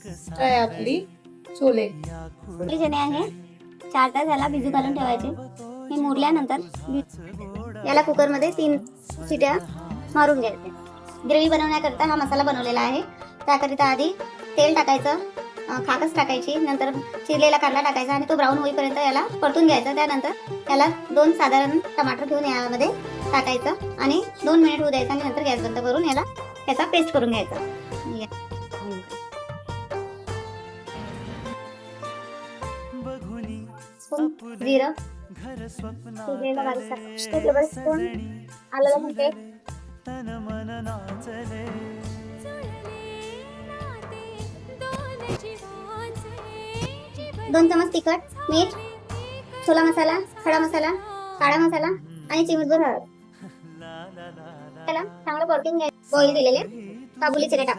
आहे आपली छोले. आपले चणे आहे 4 तास याला भिजू घालून ठेवायचे. हे मुरल्यानंतर याला कुकरमध्ये 3 शिट्या मारून घ्यायचे. ग्रेव्ही बनवण्याकरता हा मसाला बनवलेला आहे. त्याकरिता आधी तेल टाकायचं, खाकस टाकायची, नंतर चिरलेला कांदा टाकायचा आणि तो ब्राऊन होईपर्यंत याला परतून घ्यायचा. त्यानंतर याला 2 साधारण टमाटर घेऊन यामध्ये टाकायचं आणि 2 मिनिट होऊ द्यायचं आणि नंतर गॅस बंद करून याचा पेस्ट करून घ्यायचा. जिरं, शिजलेला बारीक टेबलस्पून आलं लसूण पेस्ट, 2 चमच तिखट, मीठ, छोला मसाला, खडा मसाला, काळा मसाला आणि चिमूटभर हळद. त्याला चांगलं परतून घ्यायचं. बॉईल केलेले काबुली चणे टाक.